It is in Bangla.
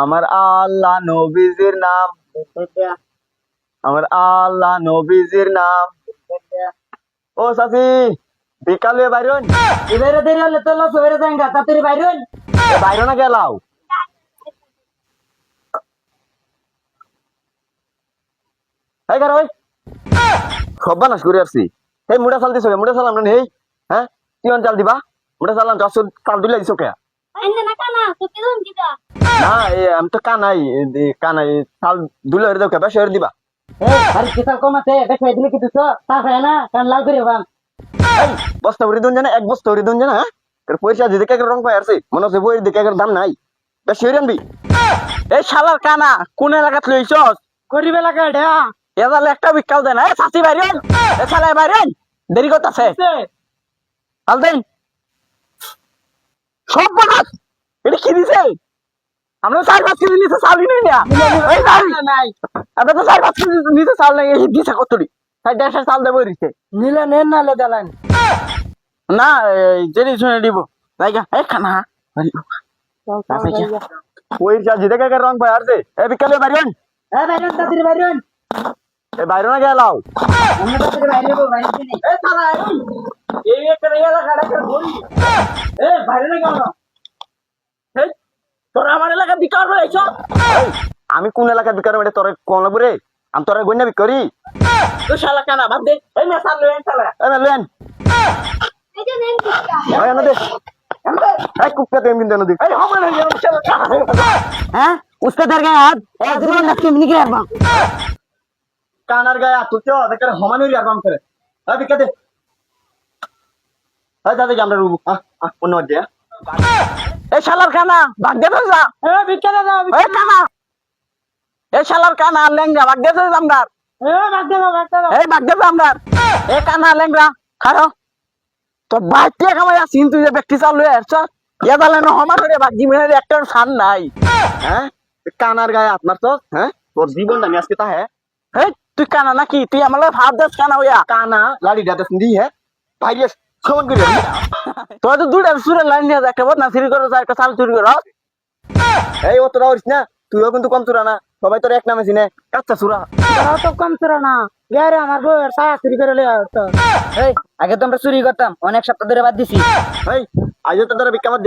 আমার আল্লাহ নবীজির নাম, আমার আল্লাহ নবীজির নাম। ও চাচি বিকালে বাইরন, এবারে দেরি হলে তো লস হয়ে যাঙ্গা তাড়াতাড়ি বাইরন। বাইর না গেলাও। এই কার ওই সব বানাস করে আসছি। এই মুড়া চাল দিছো, মুড়া চাল আমরা নেই। হ্যাঁ তুই চাল দিবা, মুড়া চাল আনছো, চাল দিলে দিছো কে? আইনে না কানা তো কি দম দিদা না আমি তো কানাই, কানাই চাল দুলে হয়ে দাও কে, বেশ হয়ে দিবা। আরে কিতাল কমাতে দেখে দিলে কি তুই তা হয় না কান লাল করে বাম। এই বস্তা ভরি দুন জানা, এক বস্তা ভরি দুন জানা। হ্যাঁ পয়সা দিতে কে রং পাই আসছে, মনে হচ্ছে বই দিকে দাম নাই, বেশ হয়ে আনবি। এই শালার কানা কোন এলাকাত লইছস? করিবে লাগা এটা এদালে একটা বিকাল দেন। এই চাচি বাইরেন, এ শালা বাইরেন, দেরি করতেছে। আল দেন সব বানাস। এটা কি দিছে? আমরা 4-5 কেজি নিতে চালই নাই না। এই নাই আমরা তো 4-5 কেজি নিতে চাল নাই, এই দিছে কতটি? 4-1.5 চাল দেবো দিছে। নিলে নেন নালে দেলান না জেনি শুনে দিব জায়গা। এই খানা ওই চাচি দেখে রং পাই আসছে। এই বিকালে বাইরেন, এ বাইরন তাড়াতাড়ি বাইরন। এই বাইরে না গেলাও। আমরা তাড়াতাড়ি বাইরে হবো বাইরে নেই। এই শালা এই একটা এলাকাটা একটা ধরি। এই বাইরে না গেল। এই তোরা আমার এলাকা বিকার হয়েছ। আমি কোন এলাকা বিকার এটা তোর কোন লাগবে রে? আমি তোর গন্যা বিকরি। তুই শালা কানা বাদ দে। এই মেয়ে সাল লেন শালা, এই মেয়ে লেন। এই যে নেন দিদা এই না দে, এই কুত্তা দেম বিন্দা না দে। এই হমন হয়ে গেল শালা কানা। হ্যাঁ উস্তাদ এর গায়ে হাত এক দিন নাকি মিনি কে আরবা কানার গায়ে তুই তো দেখে হমান হই আর বাম করে। এই বিকা দে। এই দাদা আমরা রুবু অন্য দে। এই শালার কানা ভাগ দে যা। এ বিকা দাও এই কানা, এই শালার কানা লেঙ্গা ভাগ দে জামদার। এ বাদ দাও এই ভাগ দে জামদার। এই কানা লেঙ্গা খাও তো বাইতে কামাই আসিন তুই যে ব্যক্তি চাল লয়ে আসছ। ইয়া দালে ন হমান হরে ভাগ জীবনের একটা সান নাই। হ্যাঁ কানার গায়ে আপনার তো, হ্যাঁ তোর জীবনটা আমি আজকে তা। হ্যাঁ এই তুই কানা নাকি? তুই আমার ভাব দেশ কানা হইয়া কানা লাড়ি দাদা শুনি। হ্যাঁ ভাইরে সমান করে তোর তো দুইটা সুরের লাইন নিয়ে একটা বদনা চুরি করো, একটা চাল চুরি করো। এই ও তোরা উঠিস না, তুইও কিন্তু কম চুরা না, সবাই তোর এক নামে চিনে কাচ্চা চুরা। তোরা তো কম তোরা না গায়ে আমার বউয়ের ছায়া চুরি করে লইয়া তো। এই আগে তো আমরা চুরি করতাম, অনেক সপ্তাহ ধরে বাদ দিছি। এই আজ তো তোরা বিক্রি